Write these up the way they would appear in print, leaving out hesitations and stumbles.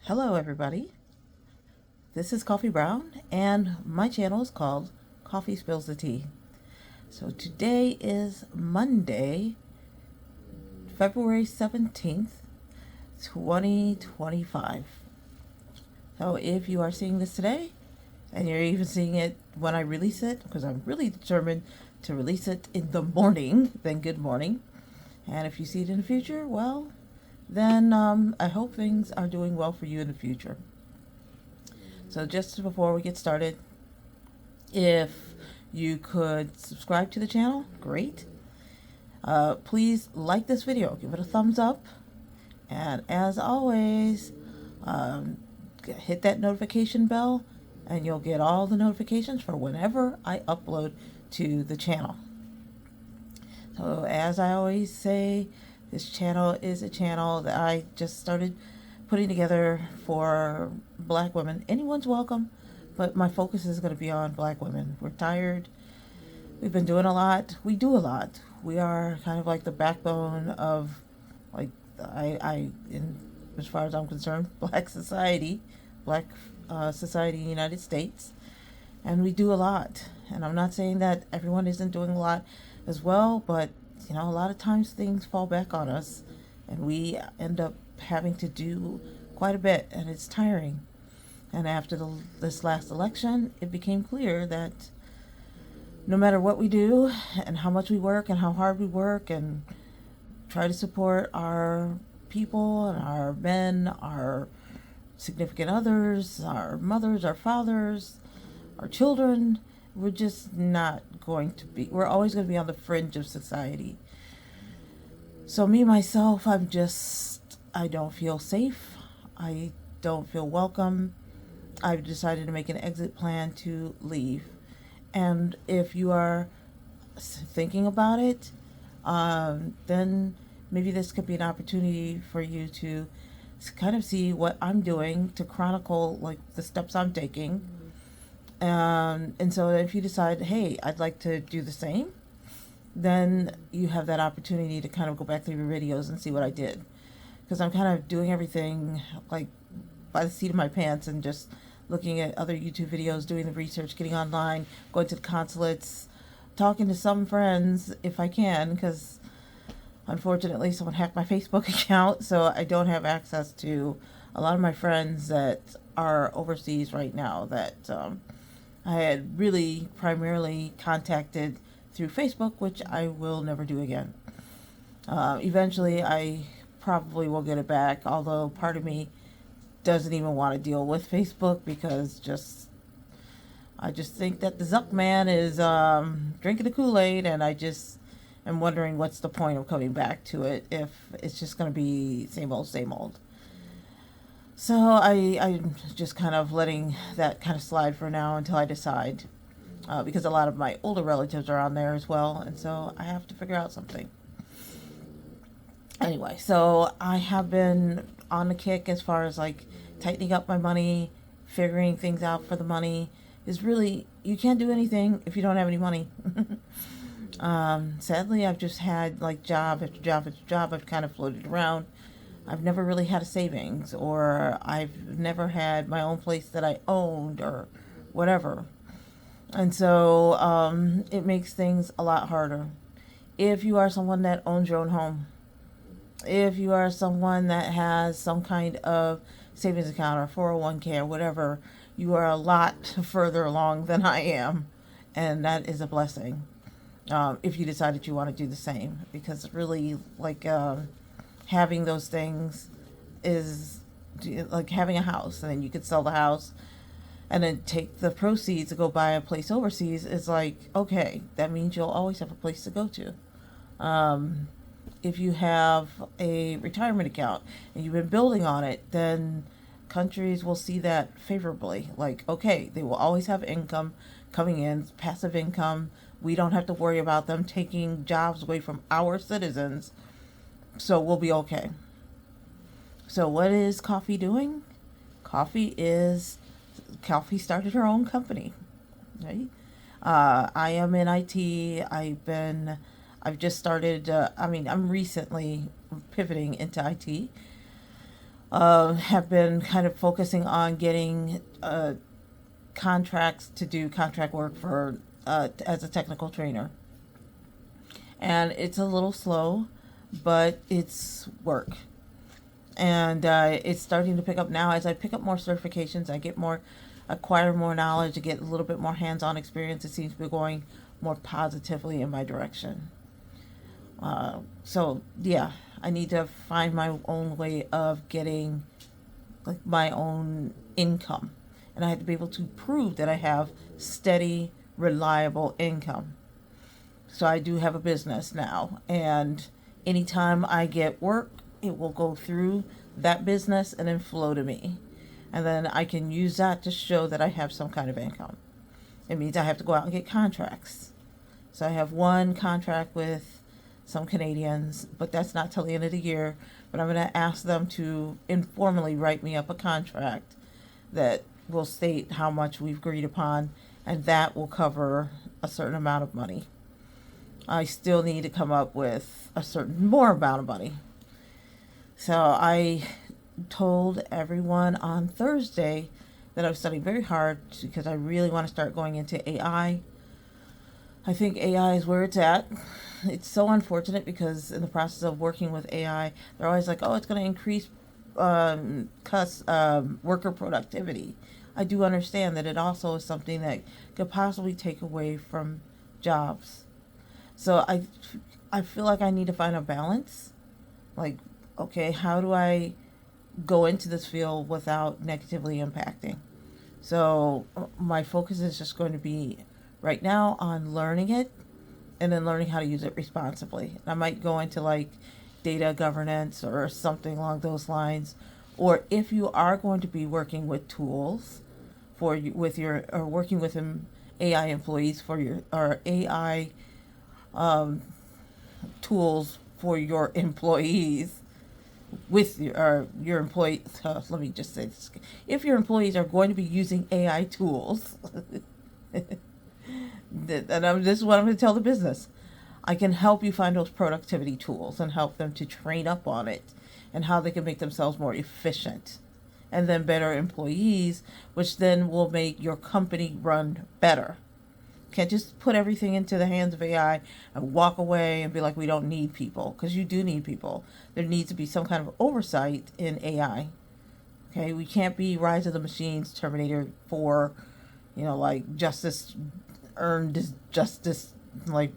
Hello everybody, this is Coffee Brown and my channel is called Koffee Spills the Tea. So today is Monday, February 17th, 2025. So if you are seeing this today and you're even seeing it when I release it, because I'm really determined to release it in the morning, then good morning. And if you see it in the future, well, then I hope things are doing well for you in the future. So just before we get started, if you could subscribe to the channel, great. Please like this video, give it a thumbs up, and as always, hit that notification bell and you'll get all the notifications for whenever I upload to the channel. So as I always say, this channel is a channel that I just started putting together for Black women. Anyone's welcome, but my focus is going to be on Black women. We're tired. We've been doing a lot. We do a lot. We are kind of like the backbone of, like, as far as I'm concerned, Black society in the United States. And we do a lot. And I'm not saying that everyone isn't doing a lot as well, but a lot of times things fall back on us and we end up having to do quite a bit, and it's tiring. And after this last election, it became clear that no matter what we do and how much we work and how hard we work and try to support our people and our men, our significant others, our mothers, our fathers, our children, we're just not going to be, we're always going to be on the fringe of society. So me, myself, I don't feel safe. I don't feel welcome. I've decided to make an exit plan to leave. And if you are thinking about it, then maybe this could be an opportunity for you to kind of see what I'm doing, to chronicle like the steps I'm taking. And so if you decide, hey, I'd like to do the same, then you have that opportunity to kind of go back through your videos and see what I did. Because I'm kind of doing everything like by the seat of my pants and just looking at other YouTube videos, doing the research, getting online, going to the consulates, talking to some friends if I can, because unfortunately someone hacked my Facebook account, so I don't have access to a lot of my friends that are overseas right now that I had really primarily contacted through Facebook, which I will never do again. Eventually, I probably will get it back, although part of me doesn't even want to deal with Facebook because I just think that the Zuck man is drinking the Kool-Aid, and I just am wondering what's the point of coming back to it if it's just going to be same old, same old. So I'm just kind of letting that kind of slide for now until I decide, because a lot of my older relatives are on there as well, and so I have to figure out something. Anyway, so I have been on the kick as far as like tightening up my money, figuring things out for the money. Is really, you can't do anything if you don't have any money. Sadly, I've just had like job after job after job. I've kind of floated around. I've never really had a savings, or I've never had my own place that I owned or whatever. And so it makes things a lot harder. If you are someone that owns your own home, if you are someone that has some kind of savings account or 401k or whatever, you are a lot further along than I am. And that is a blessing. If you decide that you want to do the same, because really like having those things is like having a house, and then you could sell the house and then take the proceeds to go buy a place overseas. Is like, okay, that means you'll always have a place to go to. If you have a retirement account and you've been building on it, then countries will see that favorably. Like, okay, they will always have income coming in, passive income. We don't have to worry about them taking jobs away from our citizens, so we'll be okay. So what is Koffee doing? Koffee started her own company, right? I am in IT. I've just started, I'm recently pivoting into IT. have been kind of focusing on getting contracts to do contract work for as a technical trainer. And it's a little slow, but it's work. And it's starting to pick up now. As I pick up more certifications, I get more, acquire more knowledge, I get a little bit more hands-on experience. It seems to be going more positively in my direction. So yeah, I need to find my own way of getting like my own income, and I have to be able to prove that I have steady, reliable income. So I do have a business now, and anytime I get work, it will go through that business and then flow to me. And then I can use that to show that I have some kind of income. It means I have to go out and get contracts. So I have one contract with some Canadians, but that's not till the end of the year. But I'm going to ask them to informally write me up a contract that will state how much we've agreed upon, and that will cover a certain amount of money. I still need to come up with a certain more amount of money. So I told everyone on Thursday that I was studying very hard because I really want to start going into AI. I think AI is where it's at. It's so unfortunate because in the process of working with AI, they're always like, oh, it's going to increase worker productivity. I do understand that it also is something that could possibly take away from jobs. So I feel like I need to find a balance. Like, okay, how do I go into this field without negatively impacting? So my focus is just going to be right now on learning it and then learning how to use it responsibly. I might go into like data governance or something along those lines. Or if you are going to be working with tools for you, with your, or working with AI employees for your, or AI tools for your employees, with your employees, let me just say this. If your employees are going to be using AI tools, and this is what I'm going to tell the business, I can help you find those productivity tools and help them to train up on it and how they can make themselves more efficient and then better employees, which then will make your company run better. Can't just put everything into the hands of AI and walk away and be like, we don't need people, because you do need people. There needs to be some kind of oversight in AI. Okay, we can't be Rise of the Machines, Terminator 4, like justice earned is justice, like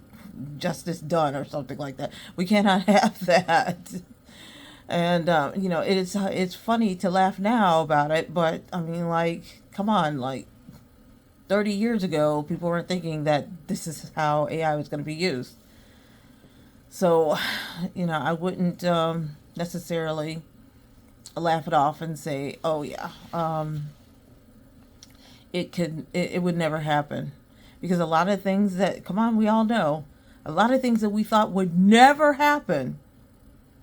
justice done or something like that. We cannot have that. And it's funny to laugh now about it, but I mean, like, come on, like 30 years ago, people weren't thinking that this is how AI was going to be used. So, I wouldn't necessarily laugh it off and say, oh yeah, it would never happen. Because a lot of things that, come on, we all know, a lot of things that we thought would never happen,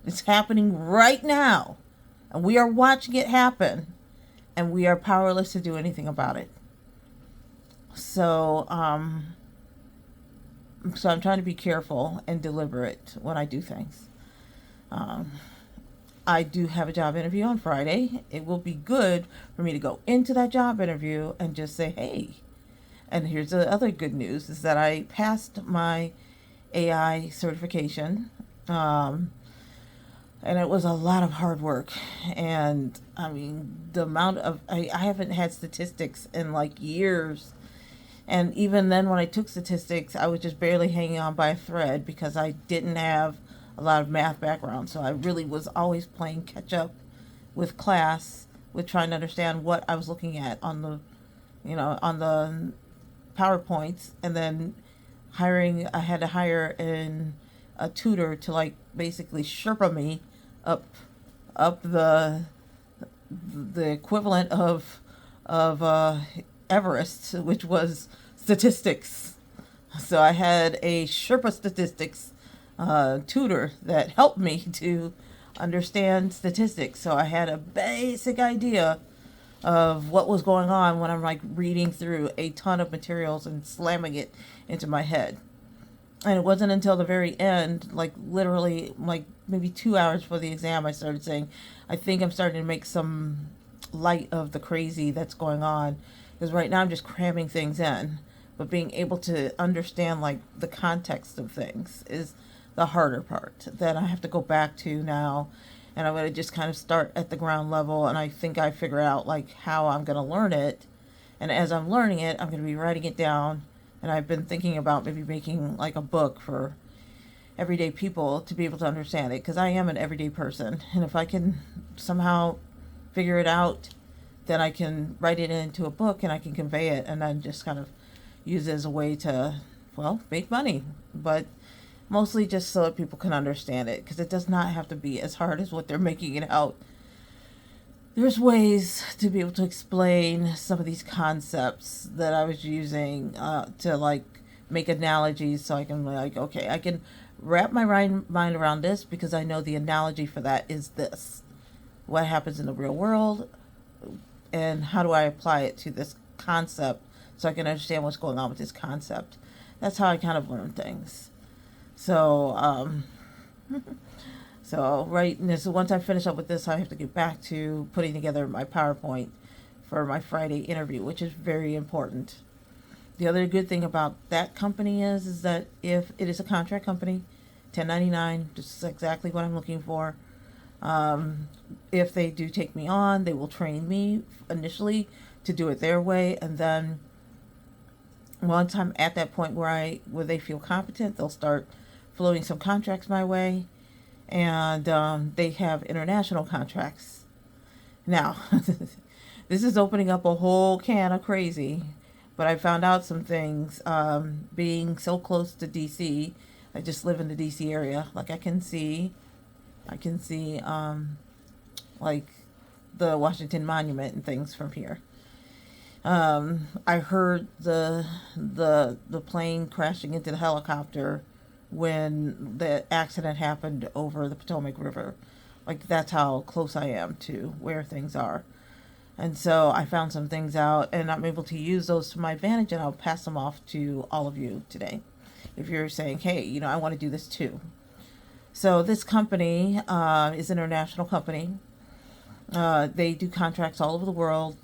it's happening right now. And we are watching it happen. And we are powerless to do anything about it. So I'm trying to be careful and deliberate when I do things. I do have a job interview on Friday. It will be good for me to go into that job interview and just say, hey. And here's the other good news is that I passed my AI certification. And it was a lot of hard work. And I mean, the amount of, I haven't had statistics in like years. And even then, when I took statistics, I was just barely hanging on by a thread because I didn't have a lot of math background. So I really was always playing catch up with class, with trying to understand what I was looking at on the, on the PowerPoints. And then I had to hire a tutor to like basically Sherpa me up the equivalent of Everest, which was statistics. So I had a Sherpa statistics tutor that helped me to understand statistics. So I had a basic idea of what was going on when I'm like reading through a ton of materials and slamming it into my head. And it wasn't until the very end, like literally like maybe 2 hours before the exam, I started saying, I think I'm starting to make some light of the crazy that's going on. Because right now I'm just cramming things in. But being able to understand like the context of things is the harder part that I have to go back to now. And I'm going to just kind of start at the ground level. And I think I figure out like how I'm going to learn it. And as I'm learning it, I'm going to be writing it down. And I've been thinking about maybe making like a book for everyday people to be able to understand it, because I am an everyday person, and if I can somehow figure it out, then I can write it into a book and I can convey it, and then just kind of use it as a way to, well, make money, but mostly just so that people can understand it, because it does not have to be as hard as what they're making it out. There's ways to be able to explain some of these concepts that I was using to like make analogies, so I can like, okay, I can wrap my mind around this because I know the analogy for that is this. What happens in the real world, and how do I apply it to this concept so I can understand what's going on with this concept. That's how I kind of learn things. So, so once I finish up with this, I have to get back to putting together my PowerPoint for my Friday interview, which is very important. The other good thing about that company is that if it is a contract company, 1099, just exactly what I'm looking for. If they do take me on, they will train me initially to do it their way, and then once I'm at that point where they feel competent, they'll start floating some contracts my way, and they have international contracts. Now, this is opening up a whole can of crazy. But I found out some things, being so close to DC. I just live in the DC area. Like I can see, like the Washington Monument and things from here. I heard the plane crashing into the helicopter when the accident happened over the Potomac River. Like that's how close I am to where things are. And so I found some things out, and I'm able to use those to my advantage, and I'll pass them off to all of you today. If you're saying, hey, I want to do this too. So this company is an international company. They do contracts all over the world,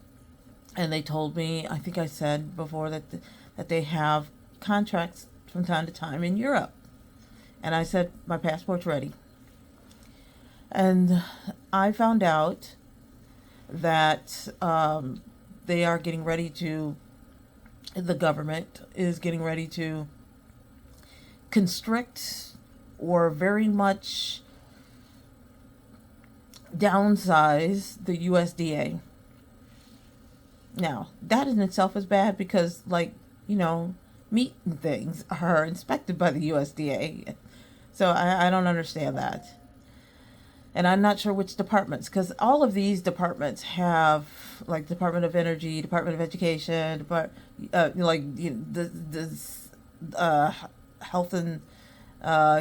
and they told me, I think I said before, that they have contracts from time to time in Europe. And I said, my passport's ready. And I found out that they are getting ready to, the government is getting ready to constrict or very much downsize the USDA. Now, that in itself is bad because, like, meat and things are inspected by the USDA. So I don't understand that. And I'm not sure which departments, because all of these departments have, like, Department of Energy, Department of Education, Health and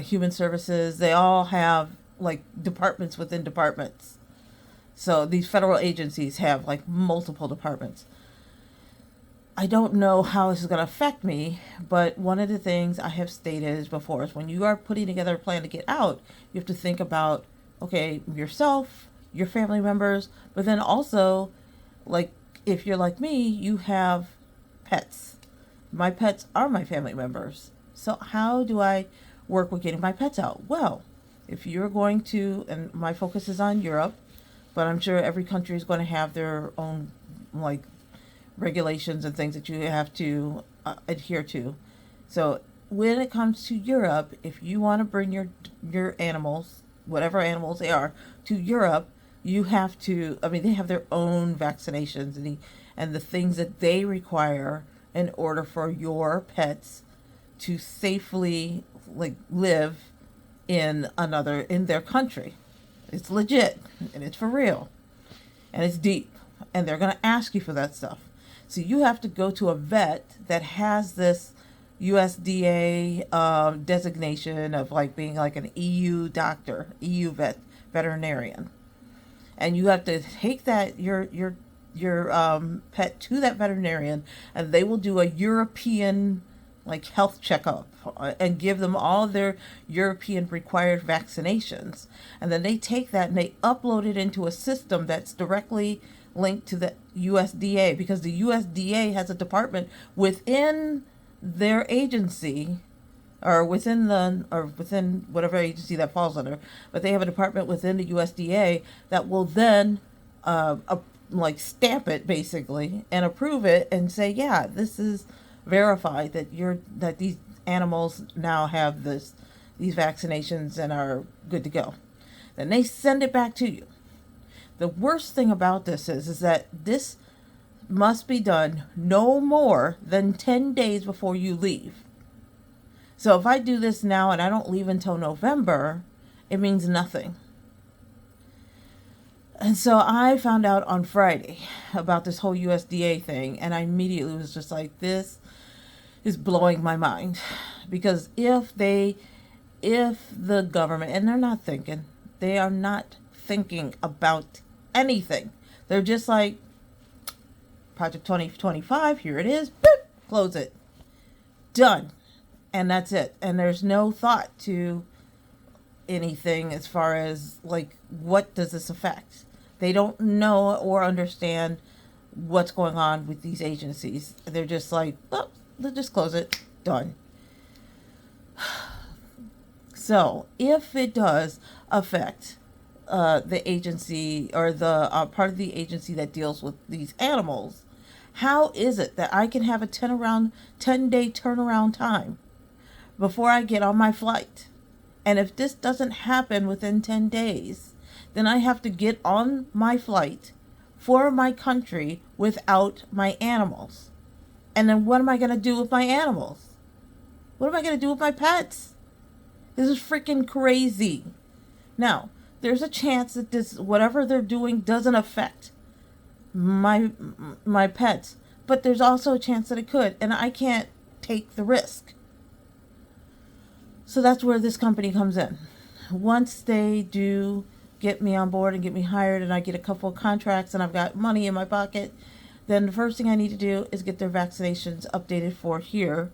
Human Services. They all have, like, departments within departments. So these federal agencies have, like, multiple departments. I don't know how this is going to affect me, but one of the things I have stated before is when you are putting together a plan to get out, you have to think about, okay, yourself, your family members, but then also, like, if you're like me, you have pets. My pets are my family members. So how do I work with getting my pets out? Well, if you're going to, and my focus is on Europe, but I'm sure every country is going to have their own, like, regulations and things that you have to adhere to. So when it comes to Europe, if you want to bring your animals, whatever animals they are, to Europe, you have to, they have their own vaccinations and the things that they require in order for your pets to safely, like, live in their country. It's legit, and it's for real, and it's deep, and they're going to ask you for that stuff. So you have to go to a vet that has this USDA designation of, like, being like an EU doctor, EU veterinarian, and you have to take that your pet to that veterinarian, and they will do a European, like health checkup and give them all their European required vaccinations. And then they take that and they upload it into a system that's directly linked to the USDA, because the USDA has a department within their agency, or within whatever agency that falls under, but they have a department within the USDA that will then like stamp it basically and approve it and say, yeah, this is verified that these animals now have these vaccinations and are good to go. Then they send it back to you. The worst thing about this is that this must be done no more than 10 days before you leave. So if I do this now and I don't leave until November, it means nothing. And so I found out on Friday about this whole USDA thing, and I immediately was just like, this is blowing my mind. Because if the government, and they are not thinking about anything. They're just like, Project 2025, here it is, boop, close it. Done. And that's it. And there's no thought to anything as far as, like, what does this affect? They don't know or understand what's going on with these agencies. They're just like, oh, let's just close it. Done. So, if it does affect the agency, or the part of the agency that deals with these animals, how is it that I can have a 10-day turnaround time before I get on my flight? And if this doesn't happen within 10 days, then I have to get on my flight for my country without my animals. And then what am I going to do with my animals? What am I going to do with my pets? This is freaking crazy. Now, there's a chance that this, whatever they're doing, doesn't affect my pets. But there's also a chance that it could, and I can't take the risk. So that's where this company comes in. Once they do get me on board and get me hired, and I get a couple of contracts and I've got money in my pocket, then the first thing I need to do is get their vaccinations updated for here,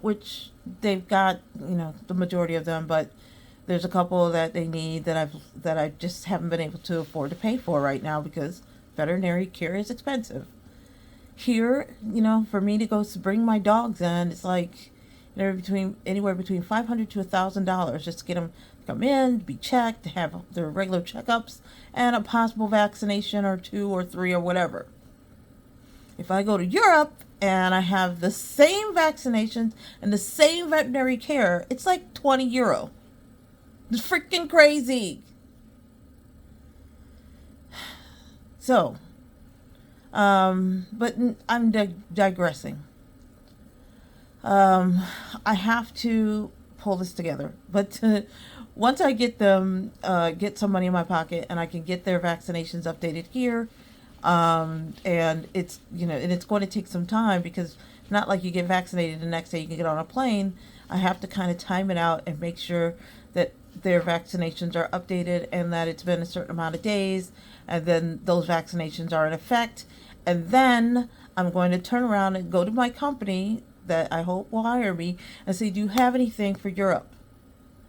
which they've got, the majority of them, but there's a couple that they need that I just haven't been able to afford to pay for right now because veterinary care is expensive. Here, for me to go bring my dogs in, it's like anywhere between $500 to $1,000 just to get them to come in, be checked, to have their regular checkups, and a possible vaccination or 2 or 3 or whatever. If I go to Europe and I have the same vaccinations and the same veterinary care, it's like €20. It's freaking crazy. So, but I'm digressing. I have to pull this together, but once I get them, get some money in my pocket, and I can get their vaccinations updated here, and it's, and it's going to take some time, because not like you get vaccinated the next day you can get on a plane. I have to kind of time it out and make sure that their vaccinations are updated and that it's been a certain amount of days, and then those vaccinations are in effect. And then I'm going to turn around and go to my company that I hope will hire me and say, do you have anything for Europe?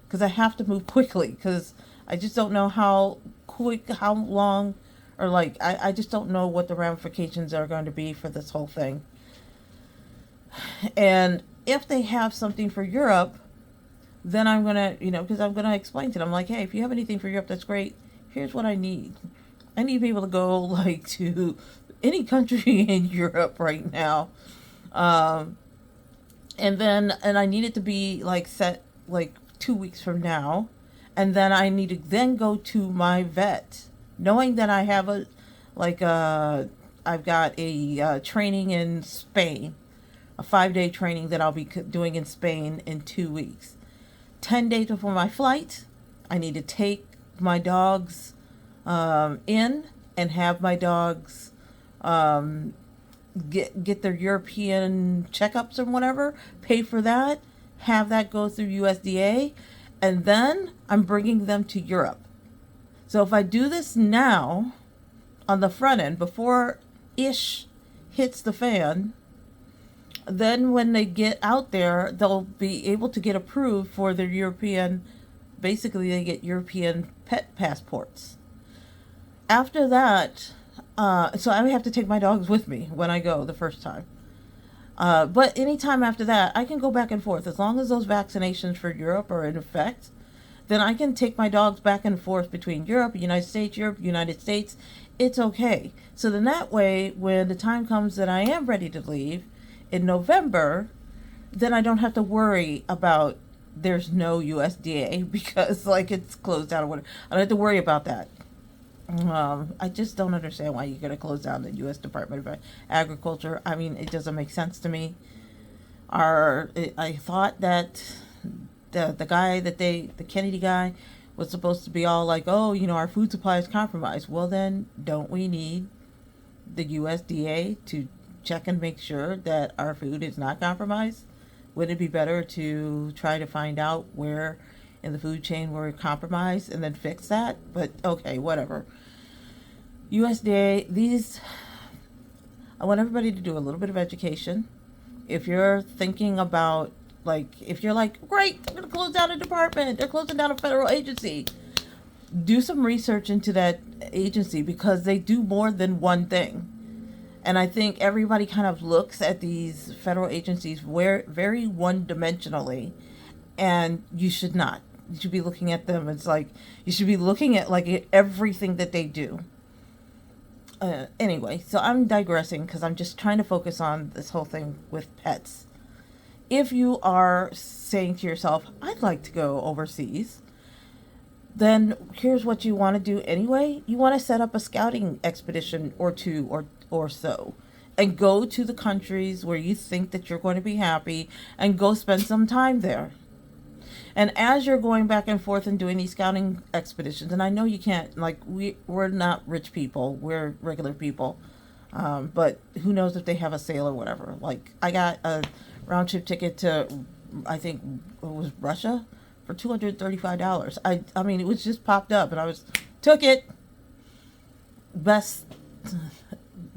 Because I have to move quickly, because I just don't know how long, or I just don't know what the ramifications are going to be for this whole thing. And if they have something for Europe, then I'm going to, because I'm going to explain to them, like, hey, if you have anything for Europe, that's great. Here's what I need. I need to be able to go, to any country in Europe right now. And I need it to be, set, 2 weeks from now. And then I need to then go to my vet, knowing that I have I've got a training in Spain, a 5-day training that I'll be doing in Spain in 2 weeks. 10 days before my flight, I need to take my dogs in and have my dogs get their European checkups or whatever, pay for that, have that go through USDA, and then I'm bringing them to Europe. So if I do this now on the front end, before ish hits the fan, then when they get out there, they'll be able to get approved for their European, basically they get European pet passports. After that, so I have to take my dogs with me when I go the first time. But anytime after that, I can go back and forth. As long as those vaccinations for Europe are in effect, then I can take my dogs back and forth between Europe, United States, Europe, United States. It's okay. So then that way, when the time comes that I am ready to leave in November, then I don't have to worry about there's no USDA because like it's closed down or whatever. I don't have to worry about that. I just don't understand why you're going to close down the U.S. Department of Agriculture. I mean, it doesn't make sense to me. I thought that the guy the Kennedy guy was supposed to be all like, oh, our food supply is compromised. Well, then don't we need the USDA to check and make sure that our food is not compromised? Would it be better to try to find out where in the food chain we're compromised and then fix that? But okay, whatever. USDA, I want everybody to do a little bit of education. If you're thinking about, if you're like, great, they're going to close down a department, they're closing down a federal agency, do some research into that agency because they do more than one thing. And I think everybody kind of looks at these federal agencies very one-dimensionally, and you should not. You should be looking at them. It's like you should be looking at everything that they do. Anyway, so I'm digressing because I'm just trying to focus on this whole thing with pets. If you are saying to yourself, I'd like to go overseas, then here's what you want to do anyway. You want to set up a scouting expedition or two or so and go to the countries where you think that you're going to be happy and go spend some time there. And as you're going back and forth and doing these scouting expeditions, and I know you can't, we're not rich people, we're regular people, but who knows if they have a sale or whatever. I got a round trip ticket to, I think it was Russia for $235. I mean, it was just popped up and took it. Best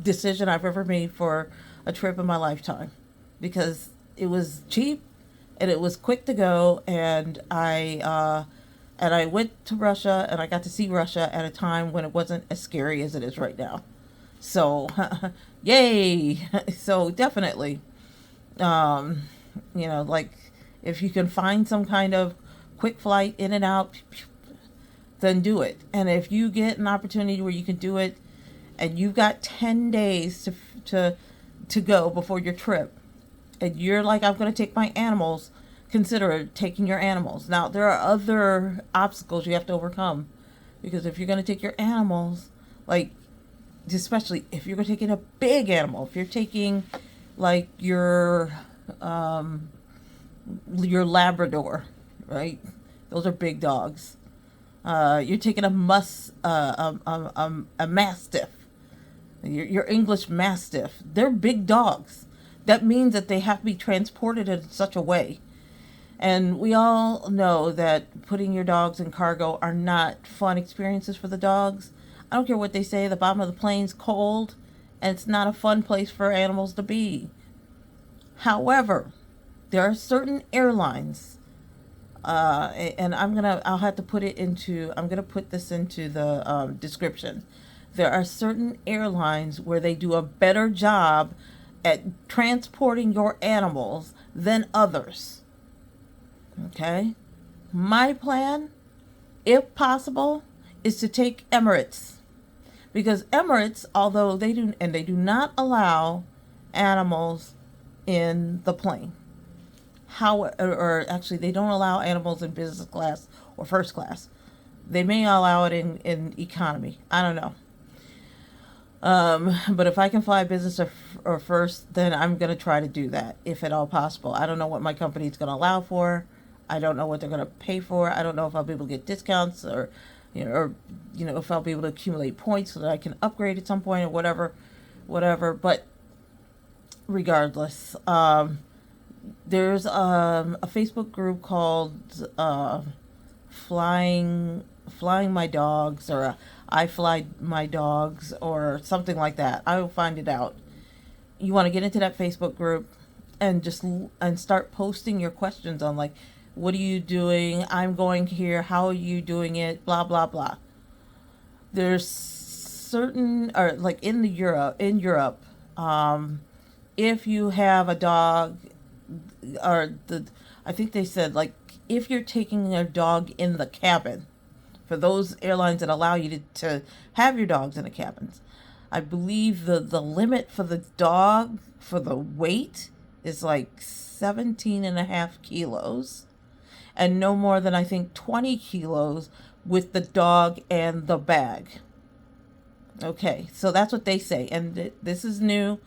decision I've ever made for a trip in my lifetime because it was cheap. And it was quick to go, and I went to Russia, and I got to see Russia at a time when it wasn't as scary as it is right now. So, yay! So definitely, if you can find some kind of quick flight in and out, then do it. And if you get an opportunity where you can do it, and you've got 10 days to go before your trip, and you're like, I'm going to take my animals, consider taking your animals. Now, there are other obstacles you have to overcome. Because if you're going to take your animals, especially if you're taking a big animal, if you're taking, your Labrador, right? Those are big dogs. You're taking a Mastiff. Your English Mastiff. They're big dogs. That means that they have to be transported in such a way. And we all know that putting your dogs in cargo are not fun experiences for the dogs. I don't care what they say, the bottom of the plane's cold, and it's not a fun place for animals to be. However, there are certain airlines, and I'm going to put this into the description. There are certain airlines where they do a better job at transporting your animals than others. Okay? My plan, if possible, is to take Emirates. Because Emirates, although they do not allow animals in the plane. Actually, they don't allow animals in business class or first class. They may allow it in economy. I don't know. But if I can fly business or first, then I'm going to try to do that if at all possible. I don't know what my company is going to allow for. I don't know what they're going to pay for. I don't know if I'll be able to get discounts or if I'll be able to accumulate points so that I can upgrade at some point or whatever. But regardless, there's a Facebook group called Flying My Dogs, or I Fly My Dogs, or something like that. I will find it out. You want to get into that Facebook group, and and start posting your questions on, like, what are you doing? I'm going here. How are you doing it? Blah, blah, blah. There's certain, or like in Europe, if you have a dog, or I think they said, like, if you're taking a dog in the cabin, for those airlines that allow you to have your dogs in the cabins, I believe the limit for the dog for the weight is like 17.5 kilos, and no more than, I think, 20 kilos with the dog and the bag. Okay, so that's what they say, and this is new.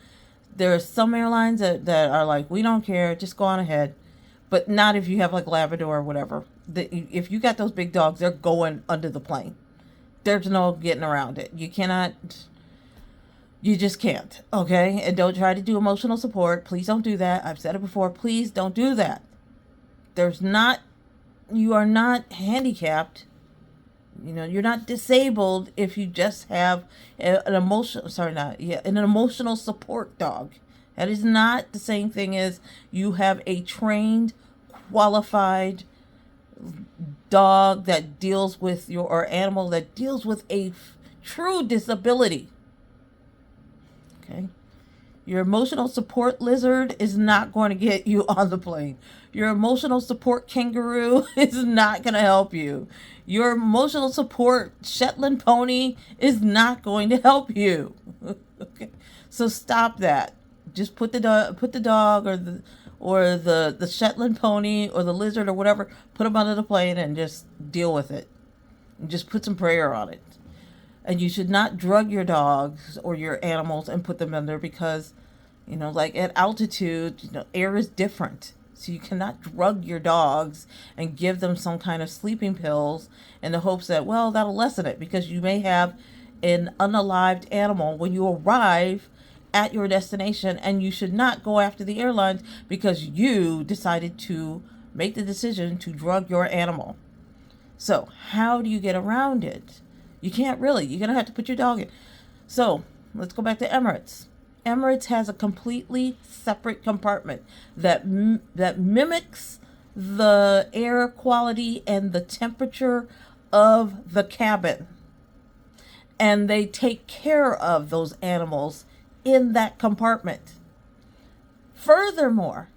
There are some airlines that are like, we don't care, just go on ahead. But not if you have like Labrador or whatever. If you got those big dogs, they're going under the plane. There's no getting around it. You just can't. Okay? And don't try to do emotional support. Please don't do that. I've said it before. Please don't do that. You are not handicapped. You're not disabled if you just have an emotional support dog. That is not the same thing as you have a trained, qualified dog that deals with or animal that deals with a true disability. Okay? Your emotional support lizard is not going to get you on the plane. Your emotional support kangaroo is not going to help you. Your emotional support Shetland pony is not going to help you. Okay? So stop that. Just put the dog or the Shetland pony or the lizard or whatever, put them under the plane and just deal with it. And just put some prayer on it. And you should not drug your dogs or your animals and put them under, because, like at altitude, air is different. So you cannot drug your dogs and give them some kind of sleeping pills in the hopes that, well, that'll lessen it, because you may have an unalived animal when you arrive at your destination, and you should not go after the airlines because you decided to make the decision to drug your animal. So how do you get around it? You can't really. You're going to have to put your dog in. So let's go back to Emirates. Emirates has a completely separate compartment that mimics the air quality and the temperature of the cabin. And they take care of those animals in that compartment. Furthermore,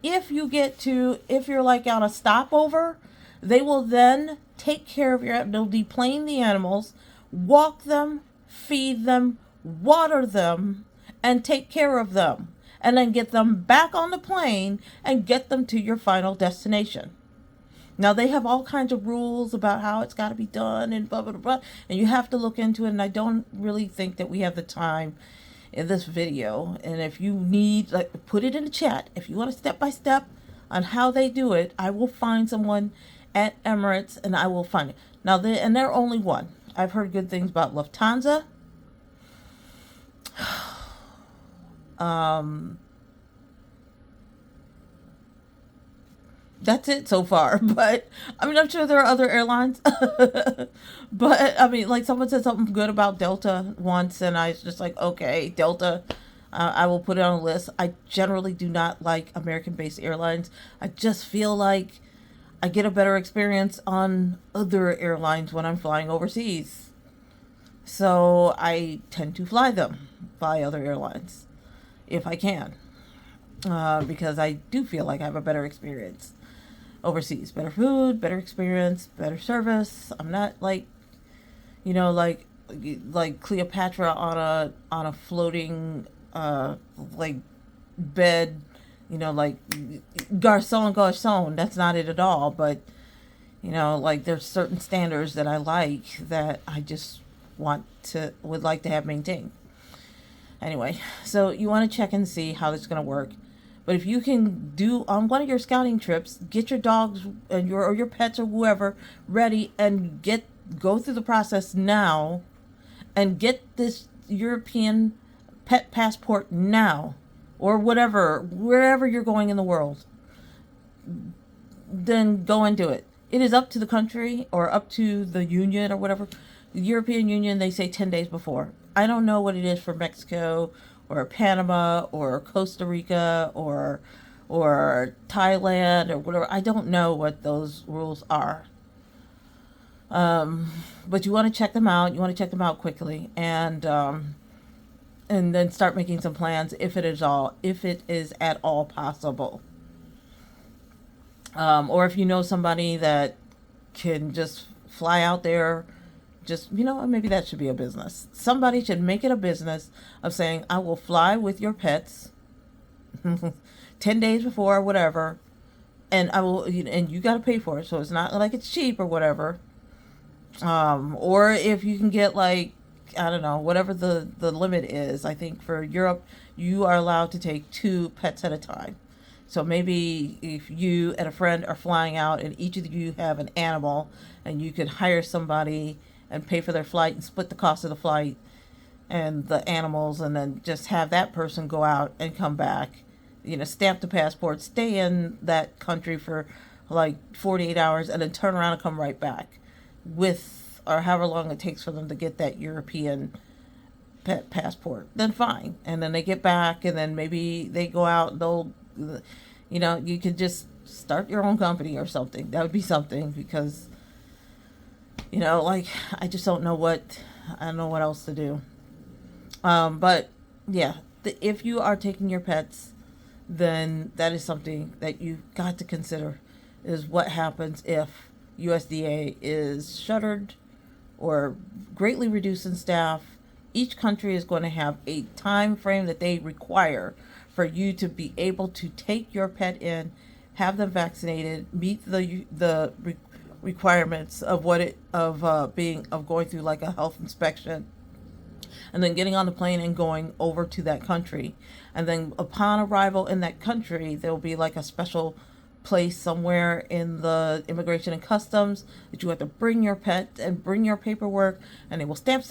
if you're like on a stopover, they will then take care of they'll deplane the animals, walk them, feed them, water them, and take care of them, and then get them back on the plane and get them to your final destination. Now, they have all kinds of rules about how it's got to be done and blah, blah, blah, and you have to look into it, and I don't really think that we have the time in this video. And if you need, put it in the chat. If you want a step-by-step on how they do it, I will find someone at Emirates, and I will find it. Now, they're only one. I've heard good things about Lufthansa. That's it so far. But I'm sure there are other airlines. But like, someone said something good about Delta once, and I was just like, okay, Delta, I will put it on a list. I generally do not like American-based airlines. I just feel like I get a better experience on other airlines when I'm flying overseas. So I tend to fly other airlines if I can, because I do feel like I have a better experience overseas. Better food, better experience, better service. I'm not like, like Cleopatra on a floating like bed, like garçon. That's not it at all. But like, there's certain standards that I like that I just would like to have maintained. Anyway, so you want to check and see how this is going to work. But if you can do on one of your scouting trips, get your dogs and your pets or whoever ready, and go through the process now and get this European pet passport now, or wherever you're going in the world, then go and do it. It is up to the country or up to the union or whatever. The European Union, they say 10 days before. I don't know what it is for Mexico or Panama or Costa Rica or or Thailand or whatever. I don't know what those rules are. But you want to check them out. You want to check them out quickly, and then start making some plans if it is at all possible. Or if you know somebody that can just fly out there, just, maybe that should be a business. Somebody should make it a business of saying, I will fly with your pets 10 days before or whatever, and I will, and you got to pay for it. So it's not like it's cheap or whatever. Or if you can get, like, I don't know, whatever the limit is. I think for Europe, you are allowed to take 2 pets at a time. So maybe if you and a friend are flying out and each of you have an animal, and you could hire somebody and pay for their flight and split the cost of the flight and the animals, and then just have that person go out and come back, stamp the passport, stay in that country for like 48 hours, and then turn around and come right back with, or however long it takes for them to get that European pet passport. Then fine. And then they get back, and then maybe they go out and they'll, you could just start your own company or something. That would be something, because, like, I just don't know what else to do. But yeah, if you are taking your pets, then that is something that you've got to consider, is what happens if USDA is shuttered or greatly reduced in staff. Each country is going to have a time frame that they require for you to be able to take your pet in, have them vaccinated, meet the requirements of going through like a health inspection, and then getting on the plane and going over to that country. And then upon arrival in that country, there will be like a special place somewhere in the immigration and customs that you have to bring your pet and bring your paperwork, and they will stamp,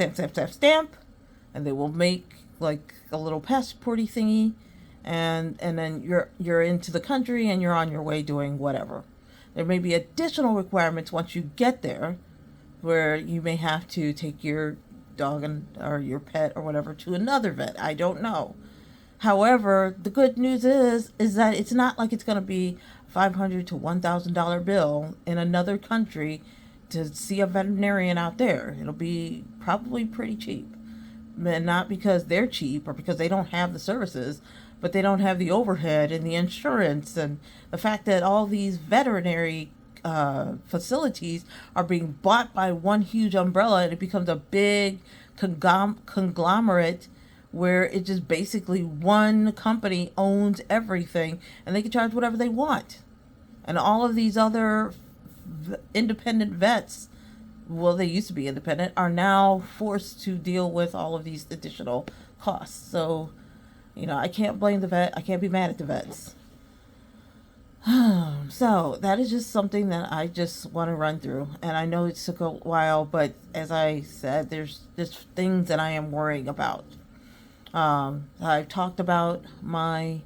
and they will make like a little passporty thingy, and then you're into the country and you're on your way doing whatever. There may be additional requirements once you get there, where you may have to take your dog or your pet or whatever to another vet. I don't know. However, the good news is that it's not like it's going to be $500 to $1,000 bill in another country to see a veterinarian out there. It'll be probably pretty cheap. And not because they're cheap or because they don't have the services, but they don't have the overhead and the insurance, and the fact that all these veterinary facilities are being bought by one huge umbrella, and it becomes a big conglomerate where it just basically one company owns everything, and they can charge whatever they want. And all of these other independent vets, well, they used to be independent, are now forced to deal with all of these additional costs. So, I can't blame the vet. I can't be mad at the vets. So that is just something that I just want to run through. And I know it took a while, but as I said, there's just things that I am worrying about. I've talked about my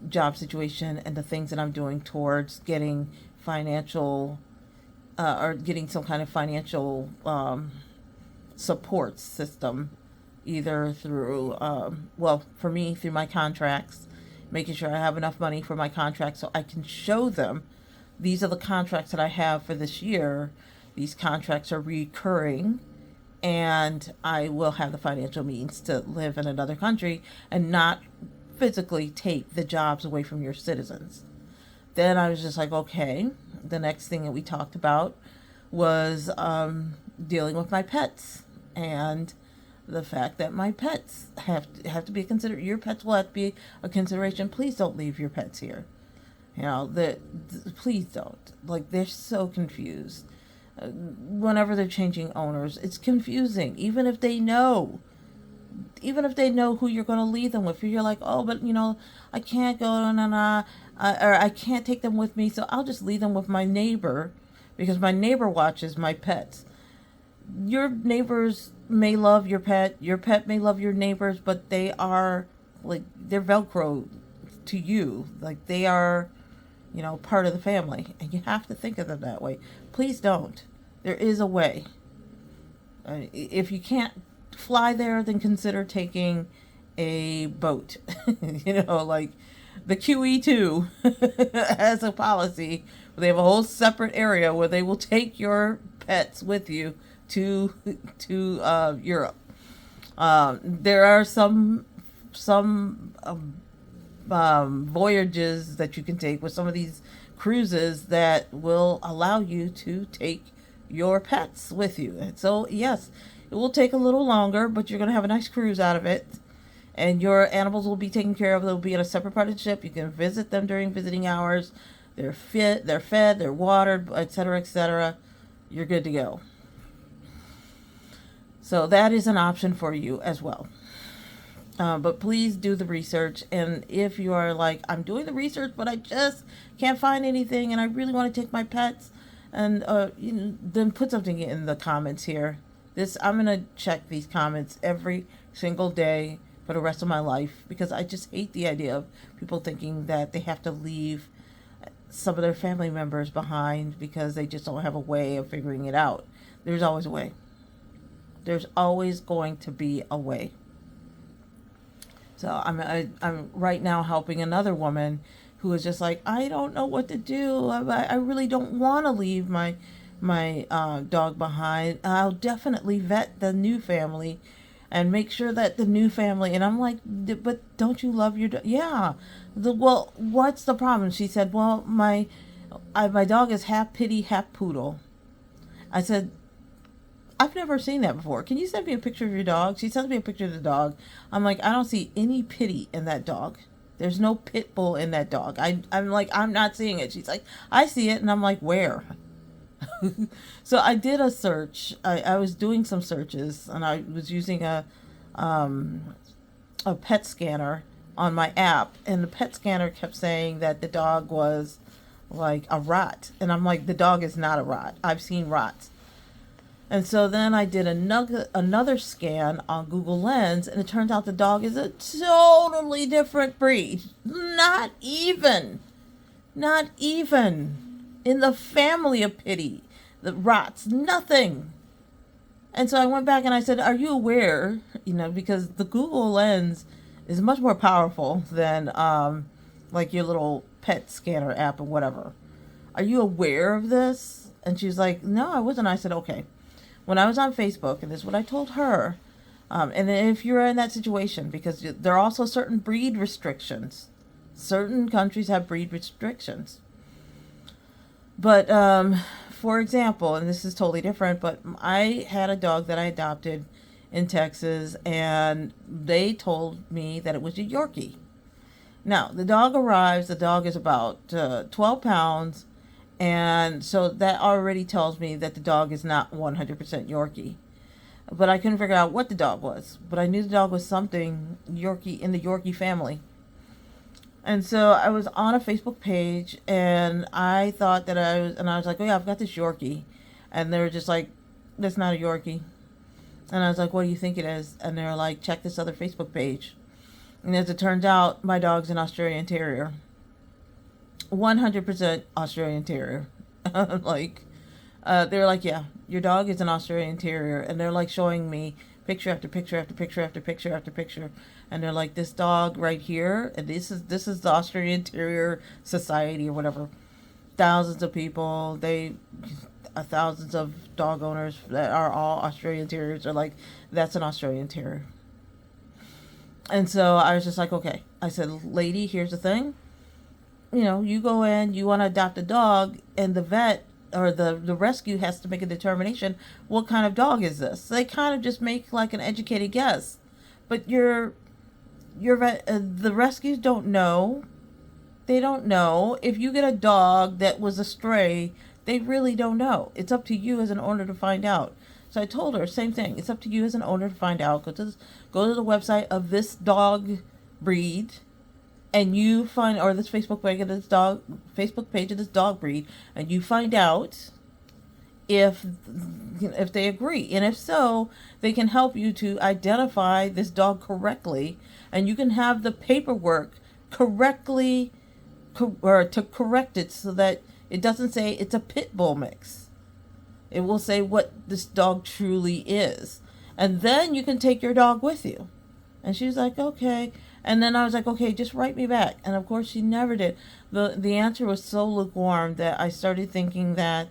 job situation and the things that I'm doing towards getting financial, or getting some kind of financial support system, either through, for me, through my contracts, making sure I have enough money for my contracts so I can show them, these are the contracts that I have for this year. These contracts are recurring, and I will have the financial means to live in another country and not physically take the jobs away from your citizens. Then I was just like, okay, the next thing that we talked about was dealing with my pets, and the fact that my pets have to be considered. Your pets will have to be a consideration. Please don't leave your pets here. Please don't. Like, they're so confused. Whenever they're changing owners, it's confusing. Even if they know who you're going to leave them with, you're like, oh, but I can't go, or I can't take them with me, so I'll just leave them with my neighbor, because my neighbor watches my pets. Your neighbors may love your pet may love your neighbors, but they are like, they're Velcro to you. Like, they are, part of the family, and you have to think of them that way. Please don't. There is a way. If you can't fly there, then consider taking a boat. The QE2 has a policy. They have a whole separate area where they will take your pets with you to Europe. There are some voyages that you can take with some of these cruises that will allow you to take your pets with you. And so, yes, it will take a little longer, but you're going to have a nice cruise out of it. And your animals will be taken care of. They'll be in a separate part of the ship. You can visit them during visiting hours. They're fed, they're watered, etc., etc. You're good to go. So that is an option for you as well. But please do the research. And if you are like, I'm doing the research, but I just can't find anything, and I really want to take my pets, and then put something in the comments here. I'm gonna check these comments every single day for the rest of my life, because I just hate the idea of people thinking that they have to leave some of their family members behind because they just don't have a way of figuring it out. There's always a way. There's always going to be a way. So I'm right now helping another woman who is just like, I don't know what to do. I really don't want to leave my dog behind. I'll definitely vet the new family and make sure that the new family, and I'm like, but don't you love your dog? Yeah. Well, what's the problem? She said, well, my dog is half pitty, half poodle. I said, I've never seen that before. Can you send me a picture of your dog? She sends me a picture of the dog. I'm like, I don't see any pity in that dog. There's no pit bull in that dog. I'm like, I'm not seeing it. She's like, I see it. And I'm like, where? So I did a search. I was doing some searches, and I was using a pet scanner on my app, and the pet scanner kept saying that the dog was like a rot. And I'm like, the dog is not a rot. I've seen rots. And so then I did another scan on Google Lens, and it turns out the dog is a totally different breed. Not even in the family of pity, the rots, nothing. And so I went back and I said, are you aware, because the Google Lens is much more powerful than like your little pet scanner app or whatever. Are you aware of this? And she's like, no, I wasn't. I said, okay. When I was on Facebook, and this is what I told her, and if you're in that situation, because there are also certain breed restrictions. Certain countries have breed restrictions. But, for example, and this is totally different, but I had a dog that I adopted in Texas, and they told me that it was a Yorkie. Now, the dog arrives, the dog is about 12 pounds, and so that already tells me that the dog is not 100% Yorkie. But I couldn't figure out what the dog was. But I knew the dog was something Yorkie, in the Yorkie family. And so I was on a Facebook page, and I thought that I was like, oh yeah, I've got this Yorkie. And they were just like, that's not a Yorkie. And I was like, what do you think it is? And they were like, check this other Facebook page. And as it turns out, my dog's an Australian Terrier. 100% Australian Terrier. Like, they're like, yeah, your dog is an Australian Terrier. And they're like showing me picture after picture after picture after picture after picture. And they're like, this dog right here, and this is the Australian Terrier Society or whatever. Thousands of people, thousands of dog owners that are all Australian Terriers are like, that's an Australian Terrier. And so I was just like, okay. I said, lady, here's the thing. You go in, you want to adopt a dog, and the vet or the rescue has to make a determination, what kind of dog is this? They kind of just make like an educated guess. But your vet, the rescues don't know. They don't know. If you get a dog that was a stray, they really don't know. It's up to you as an owner to find out. So I told her, same thing. It's up to you as an owner to find out. Go to the website of this dog breed, and you find, or this Facebook page of this dog breed, and you find out if they agree, and if so, they can help you to identify this dog correctly, and you can have the paperwork correctly, or to correct it so that it doesn't say it's a pit bull mix. It will say what this dog truly is, and then you can take your dog with you. And she's like, okay. And then I was like, okay, just write me back. And of course she never did. The answer was so lukewarm that I started thinking that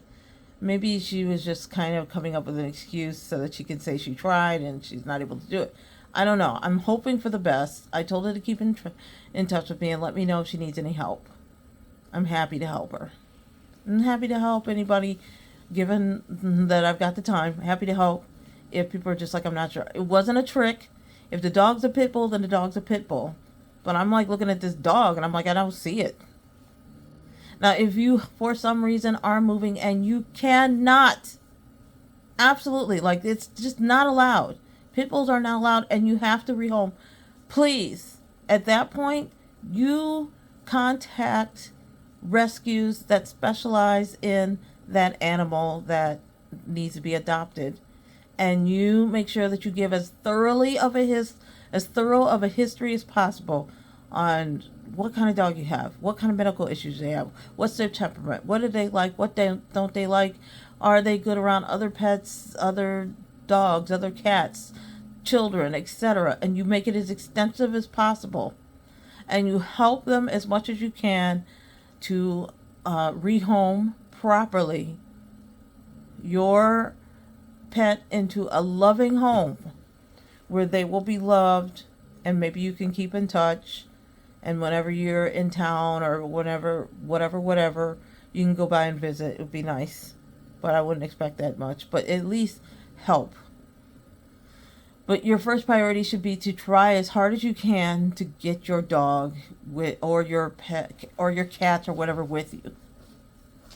maybe she was just kind of coming up with an excuse so that she can say she tried and she's not able to do it. I don't know. I'm hoping for the best. I told her to keep in touch with me and let me know if she needs any help. I'm happy to help her. I'm happy to help anybody, given that I've got the time. Happy to help if people are just like, I'm not sure. It wasn't a trick. If the dog's a pit bull, then the dog's a pit bull. But I'm like looking at this dog and I'm like, I don't see it. Now, if you, for some reason, are moving and you cannot, absolutely, like, it's just not allowed. Pit bulls are not allowed and you have to rehome. Please, at that point, you contact rescues that specialize in that animal that needs to be adopted. And you make sure that you give as thorough of a history as possible on what kind of dog you have, what kind of medical issues they have, what's their temperament, what do they like, what don't they like, are they good around other pets, other dogs, other cats, children, etc. And you make it as extensive as possible. And you help them as much as you can to rehome properly your pet into a loving home where they will be loved, and maybe you can keep in touch, and whenever you're in town or whatever, you can go by and visit. It would be nice, but I wouldn't expect that much, but at least help. But your first priority should be to try as hard as you can to get your dog or your pet or your cats or whatever with you.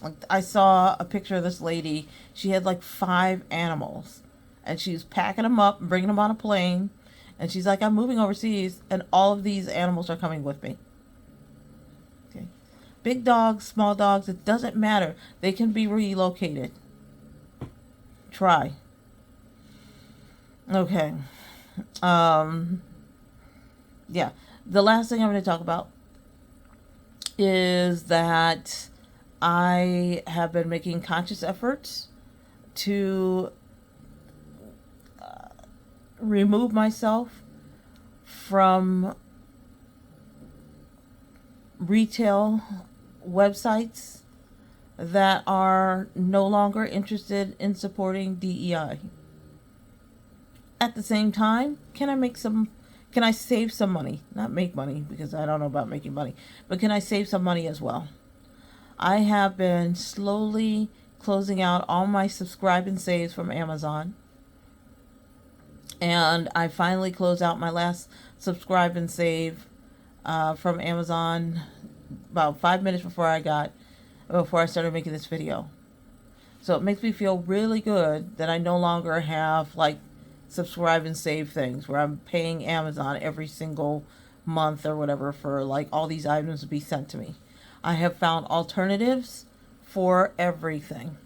Like, I saw a picture of this lady. She had like 5 animals, and she was packing them up and bringing them on a plane. And she's like, I'm moving overseas, and all of these animals are coming with me. Okay, big dogs, small dogs, it doesn't matter. They can be relocated. Try. Okay. Yeah. The last thing I'm going to talk about is that I have been making conscious efforts to remove myself from retail websites that are no longer interested in supporting DEI. At the same time, can I save some money? Not make money, because I don't know about making money, but can I save some money as well? I have been slowly closing out all my subscribe and saves from Amazon. And I finally closed out my last subscribe and save from Amazon about 5 minutes before I started making this video. So it makes me feel really good that I no longer have like subscribe and save things where I'm paying Amazon every single month or whatever for like all these items to be sent to me. I have found alternatives for everything.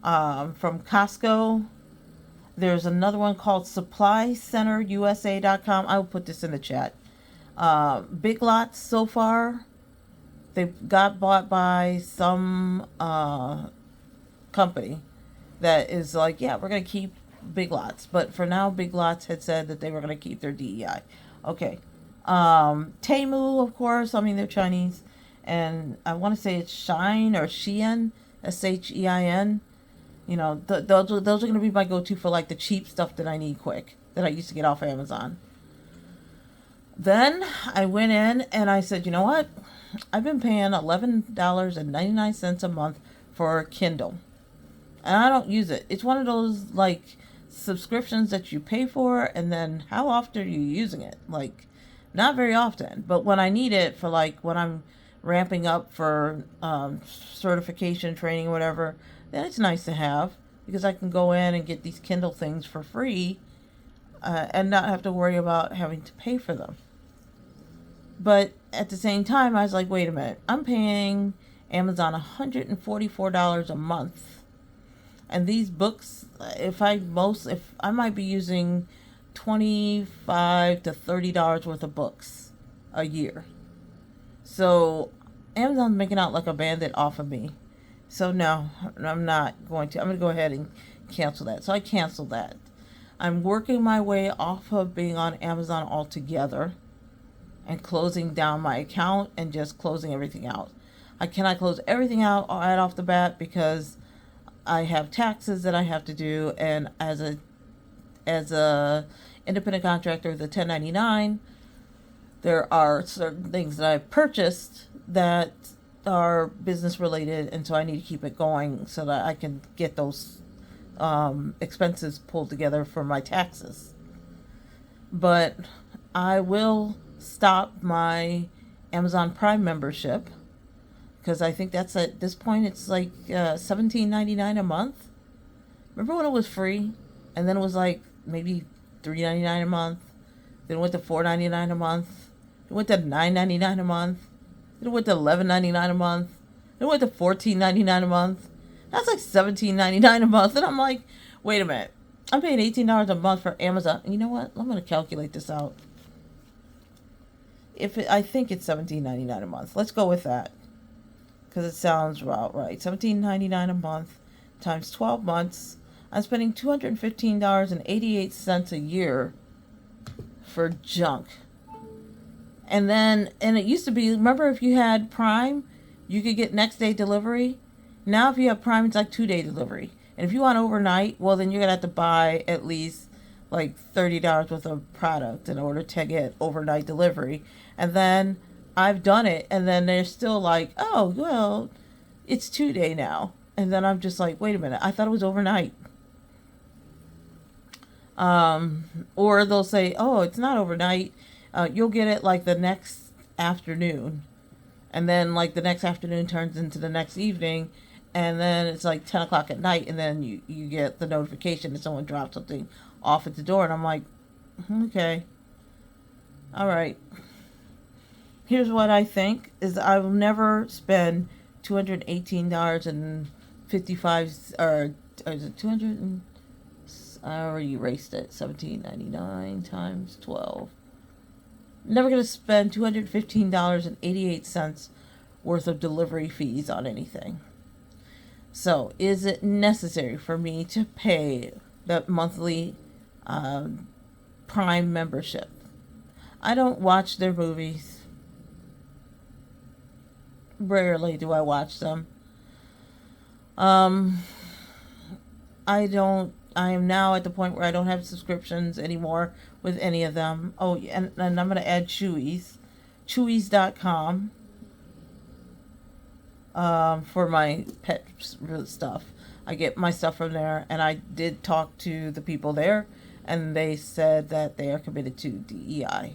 From Costco, there's another one called SupplyCenterUSA.com. I will put this in the chat. Big Lots, so far, they got bought by some company that is like, yeah, we're going to keep Big Lots. But for now, Big Lots had said that they were going to keep their DEI. Okay. Temu, of course. I mean, they're Chinese. And I want to say it's Shine or Shein, Shein. You know, those are going to be my go-to for like the cheap stuff that I need quick, that I used to get off Amazon. Then I went in and I said, you know what? I've been paying $11.99 a month for Kindle. And I don't use it. It's one of those like subscriptions that you pay for, and then how often are you using it? Like, not very often. But when I need it for like when I'm ramping up for certification training or whatever, then it's nice to have, because I can go in and get these Kindle things for free and not have to worry about having to pay for them. But at the same time, I was like, wait a minute, I'm paying Amazon $144 a month. And these books, if I might be using $25 to $30 worth of books a year. So Amazon's making out like a bandit off of me. So no, I'm not going to. I'm going to go ahead and cancel that. So I canceled that. I'm working my way off of being on Amazon altogether. and closing down my account and just closing everything out. I cannot close everything out right off the bat because I have taxes that I have to do, and as a independent contractor, the 1099, there are certain things that I've purchased that are business related, and so I need to keep it going so that I can get those expenses pulled together for my taxes. But I will stop my Amazon Prime membership because I think that's, at this point, it's like $17.99 a month. Remember when it was free, and then it was like maybe $3.99 a month, then it went to $4.99 a month, it went to $9.99 a month, then it went to $11.99 a month, then it went to $14.99 a month. That's like $17.99 a month, and I'm like, wait a minute, I'm paying $18 a month for Amazon. And you know what? I'm going to calculate this out. I think it's $17.99 a month. Let's go with that, because it sounds about right. $17.99 a month times 12 months. I'm spending $215.88 a year for junk. And it used to be, remember, if you had Prime, you could get next day delivery. Now if you have Prime, it's like 2-day delivery. And if you want overnight, well, then you're going to have to buy at least like $30 worth of product in order to get overnight delivery. And then I've done it, and then they're still like, oh, well, it's 2-day now. And then I'm just like, wait a minute, I thought it was overnight. Or they'll say, oh, it's not overnight. You'll get it like the next afternoon. And then like the next afternoon turns into the next evening. And then it's like 10 o'clock at night. And then you get the notification that someone dropped something off at the door. And I'm like, okay. All right. Here's what I think is I will never spend $218.55, or is it 200? I already erased it. $17.99 times 12. Never going to spend $215.88 worth of delivery fees on anything. So, is it necessary for me to pay that monthly Prime membership? I don't watch their movies. Rarely do I watch them. I am now at the point where I don't have subscriptions anymore with any of them. Oh, and I'm going to add Chewy's. Chewy's.com for my pet stuff. I get my stuff from there, and I did talk to the people there, and they said that they are committed to DEI.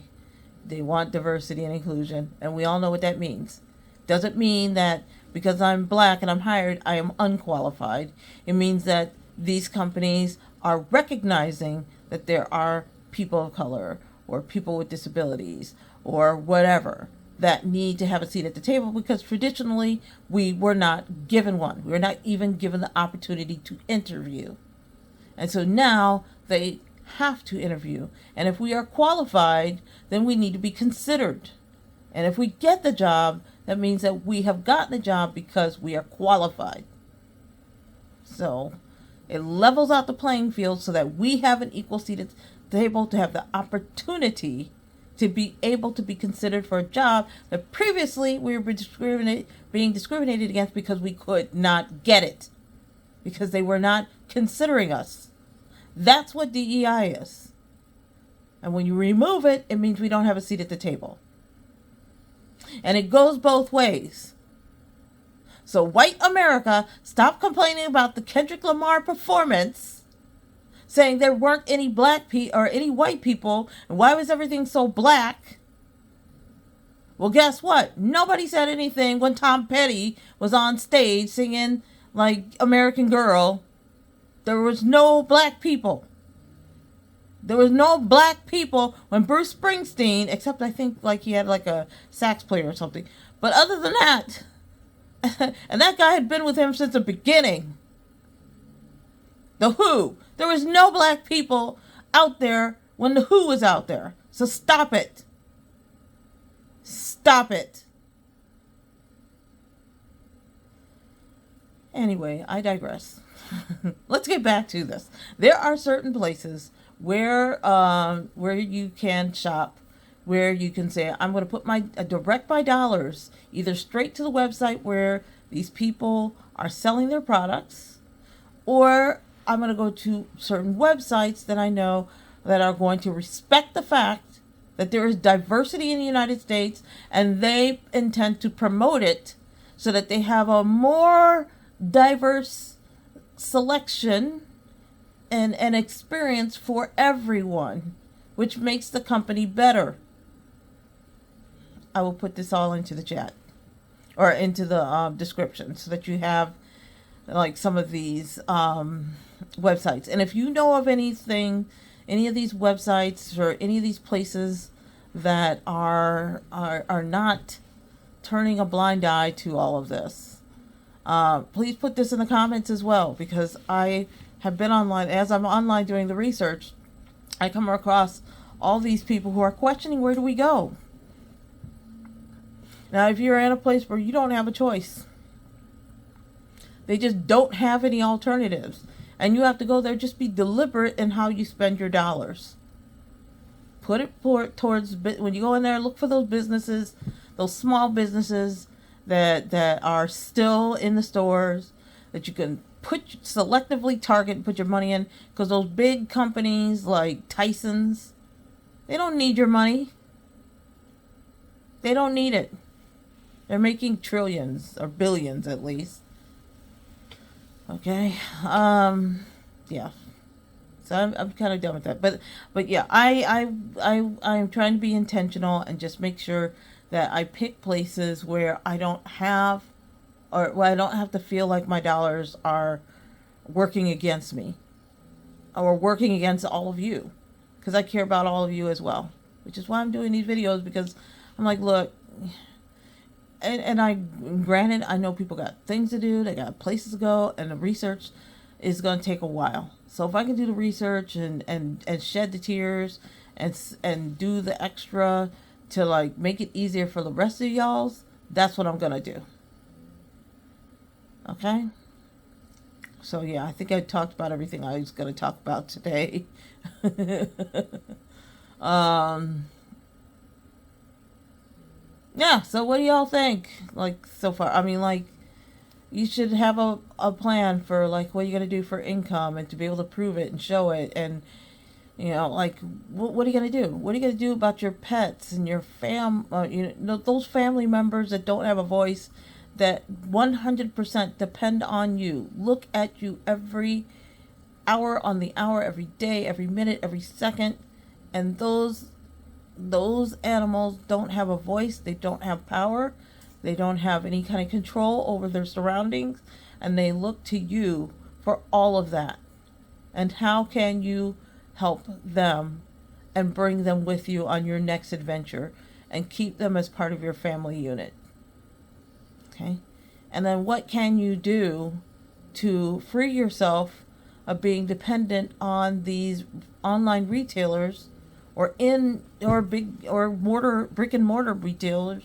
They want diversity and inclusion, and we all know what that means. Doesn't mean that because I'm black and I'm hired, I am unqualified. It means that these companies are recognizing that there are people of color or people with disabilities or whatever that need to have a seat at the table, because traditionally we were not given one. We were not even given the opportunity to interview. And so now they have to interview. And if we are qualified, then we need to be considered. And if we get the job, that means that we have gotten the job because we are qualified. So it levels out the playing field so that we have an equal seat at the table to have the opportunity to be able to be considered for a job that previously we were being discriminated against because we could not get it, because they were not considering us. That's what DEI is. And when you remove it, it means we don't have a seat at the table. And it goes both ways. So white America, stop complaining about the Kendrick Lamar performance, saying there weren't any black people or any white people, and why was everything so black? Well, guess what? Nobody said anything when Tom Petty was on stage singing like American Girl. There was no black people. There was no black people when Bruce Springsteen, except I think like he had like a sax player or something. But other than that, and that guy had been with him since the beginning. The Who. There was no black people out there when The Who was out there. So stop it. Stop it. Anyway, I digress. Let's get back to this. There are certain places where you can shop where you can say, I'm going to put direct my dollars either straight to the website where these people are selling their products, or I'm going to go to certain websites that I know that are going to respect the fact that there is diversity in the United States, and they intend to promote it so that they have a more diverse selection and experience for everyone, which makes the company better. I will put this all into the chat or into the description so that you have like some of these websites. And if you know of anything, any of these websites or any of these places that are not turning a blind eye to all of this, please put this in the comments as well, because I have been online. As I'm online doing the research, I come across all these people who are questioning, where do we go? Now, if you're in a place where you don't have a choice, they just don't have any alternatives, and you have to go there, just be deliberate in how you spend your dollars. Put it towards, when you go in there, look for those businesses, those small businesses that are still in the stores, that you can selectively target and put your money in, because those big companies like Tyson's, they don't need your money. They don't need it. They're making trillions or billions at least. Okay. Yeah. So I'm kind of done with that. But yeah, I'm trying to be intentional and just make sure that I pick places where I don't have, or where I don't have to feel like my dollars are working against me or working against all of you, because I care about all of you as well, which is why I'm doing these videos, because I'm like, look, and granted, I know people got things to do, they got places to go, and the research is going to take a while. So if I can do the research and shed the tears and do the extra to like make it easier for the rest of y'all's, that's what I'm going to do. Okay? So yeah, I think I talked about everything I was going to talk about today. Yeah, so what do y'all think? Like, so far, I mean, like, you should have a plan for, like, what you're going to do for income and to be able to prove it and show it. And, you know, like, what are you going to do? What are you going to do about your pets and your those family members that don't have a voice, that 100% depend on you, look at you every hour on the hour, every day, every minute, every second, and those animals don't have a voice, they don't have power, they don't have any kind of control over their surroundings, and they look to you for all of that. And how can you help them and bring them with you on your next adventure and keep them as part of your family unit? Okay? And then what can you do to free yourself of being dependent on these online retailers or brick and mortar retailers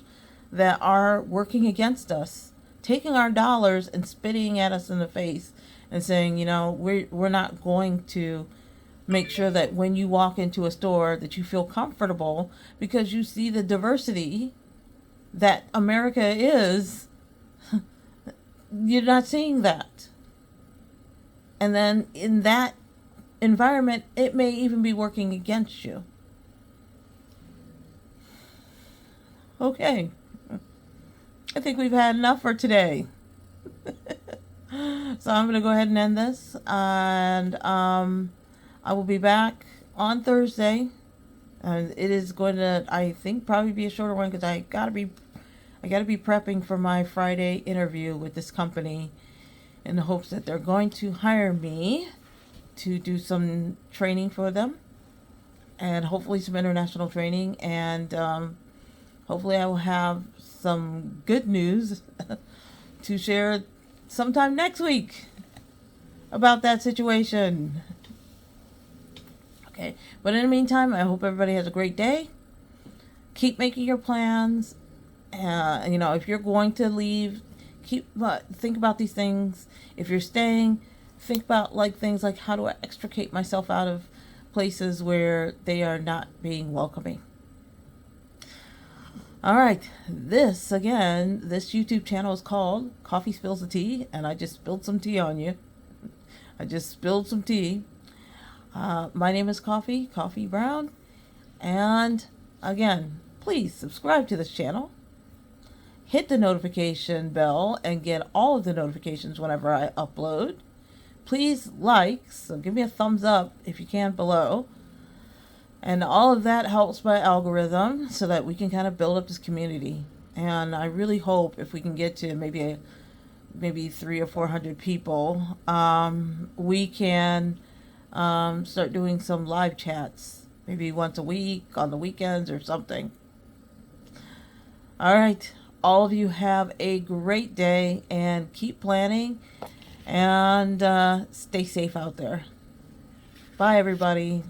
that are working against us, taking our dollars and spitting at us in the face and saying, you know, we're not going to make sure that when you walk into a store that you feel comfortable because you see the diversity that America is. You're not seeing that. And then in that environment, it may even be working against you. Okay. I think we've had enough for today. So I'm going to go ahead and end this. And I will be back on Thursday. And it is going to, I think, probably be a shorter one because I got to be prepping for my Friday interview with this company in the hopes that they're going to hire me to do some training for them. And hopefully some international training. And hopefully I will have some good news to share sometime next week about that situation. Okay, but in the meantime, I hope everybody has a great day. Keep making your plans. You know, if you're going to leave, think about these things. If you're staying, think about things like, how do I extricate myself out of places where they are not being welcoming? All right, this YouTube channel is called Koffee Spills the Tea, and I just spilled some tea on you. I just spilled some tea. My name is Coffee Brown, and again, please subscribe to this channel. Hit the notification bell and get all of the notifications whenever I upload. Please like, so give me a thumbs up if you can below. And all of that helps my algorithm so that we can kind of build up this community. And I really hope if we can get to maybe 300 or 400 people, we can start doing some live chats, maybe once a week on the weekends or something. All right, all of you have a great day and keep planning and stay safe out there. Bye, everybody.